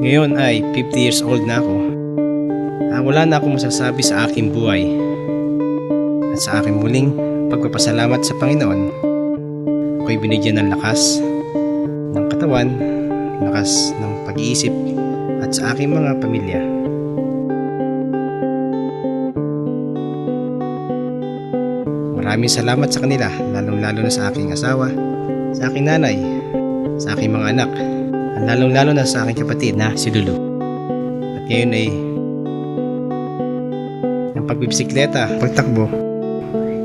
Ngayon ay 50 years old na ako. Wala na akong masasabi sa aking buhay. At sa aking muling pagpapasalamat sa Panginoon, ako'y binigyan ng lakas ng katawan, lakas ng pag-iisip at sa aking mga pamilya. Maraming salamat sa kanila, lalong-lalo na sa aking asawa, sa aking nanay, sa aking mga anak, at lalong-lalo na sa aking kapatid na si Lulu. At ngayon ay ang pagbibisikleta, pagtakbo,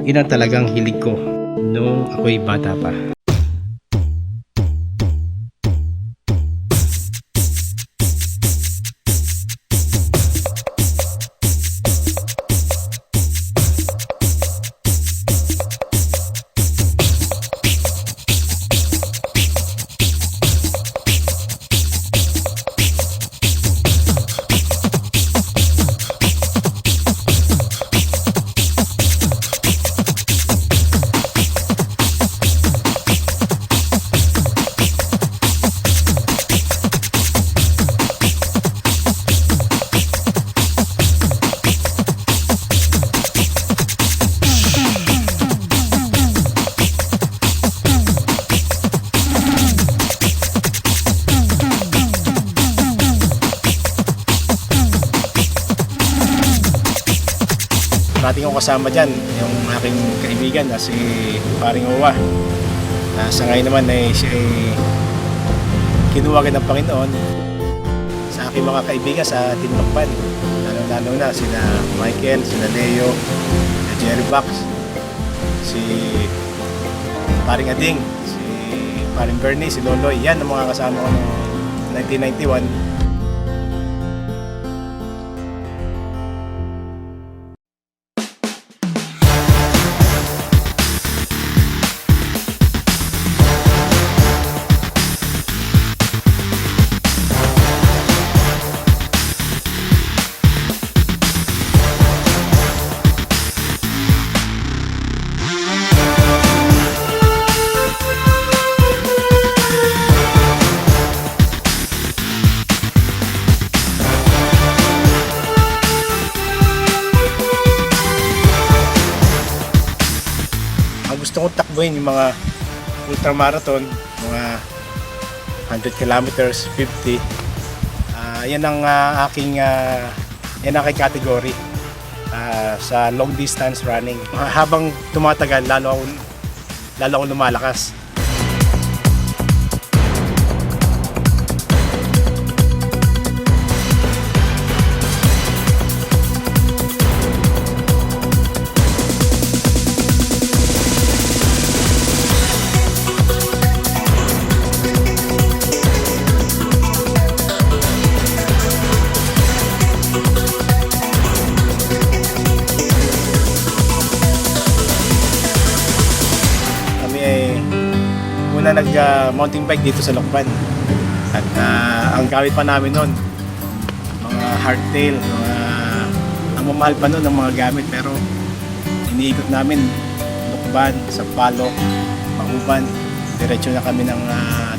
yun ang talagang hilig ko noong ako'y bata pa. Parating ko kasama dyan yung aking kaibigan na si Paring Owa. Sa ngayon naman ay siya ay kinuwagin ng Panginoon. Sa aking mga kaibigan sa Tinlokban, lalo na sina Michael, sina Leo, sina Jerry Box, si Paring Ading, si Paring Bernie, si Loloy. Yan ang mga kasama ko noong 1991. Gusto kong takbuhin yung mga ultramarathon, mga 100 kilometers, 50. Yan ang aking category sa long distance running. Habang tumatagal, lalo akong lumalakas. Una nag-mountain bike dito sa Lokban at ang gamit pa namin noon mga hardtail, ang mamahal pa noon ng mga gamit, pero iniikot namin Lokban, Sampaloc, Mauban, diretso na kami ng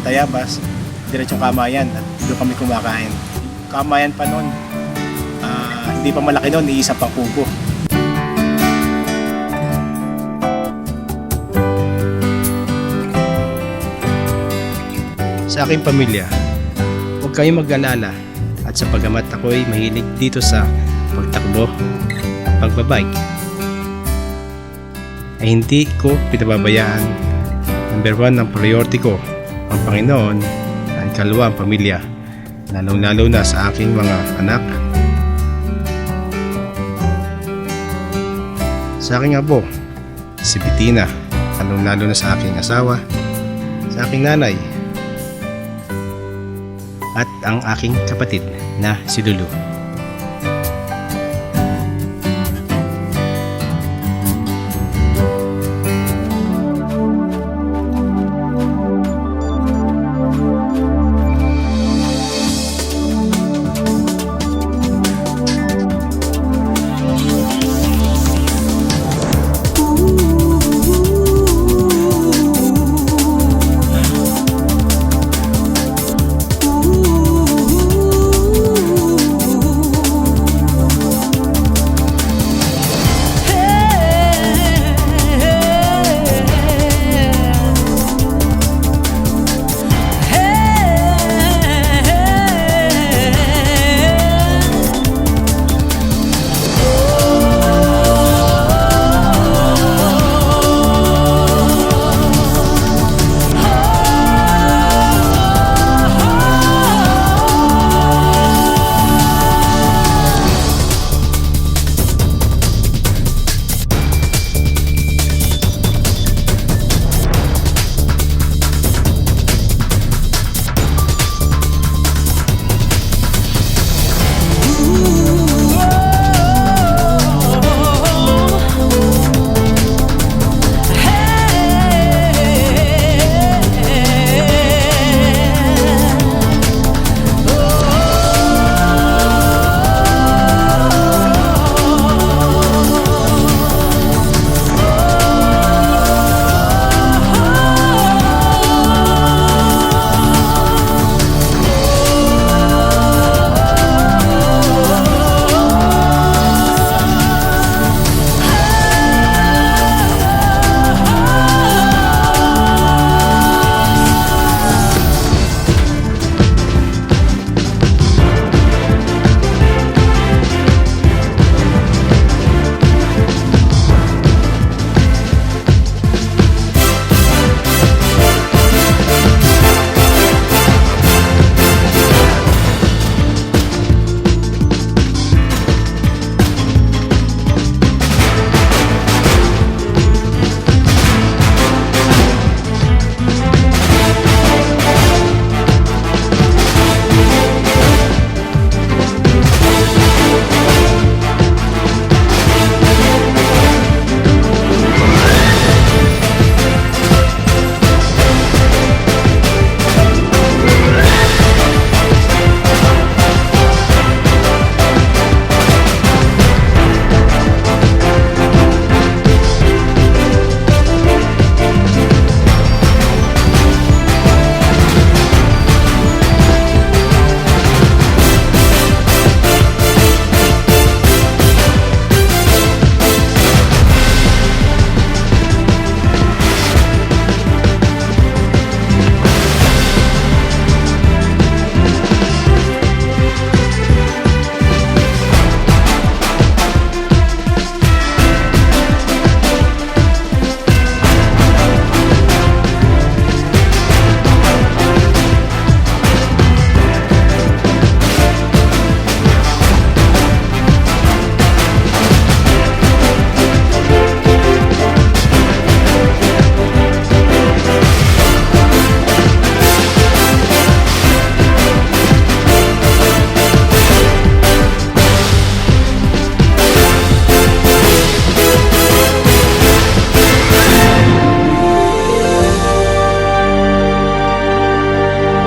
Tayabas, diretso Kamayan at doon kami kumakain. Kamayan pa noon, hindi pa malaki noon, iisa pa kubo. Sa aking pamilya, huwag kayong mag-alala at sa pagamat ako'y mahilig dito sa pagtakbo, pagbabike, ay hindi ko pinababayaan. Number 1 ang priority ko, ang Panginoon, at ikalawa ang pamilya, lalong-lalo na sa aking mga anak, sa aking abo, si Bettina, lalong-lalo na sa aking asawa, sa aking nanay, at ang aking kapatid na si Lulu.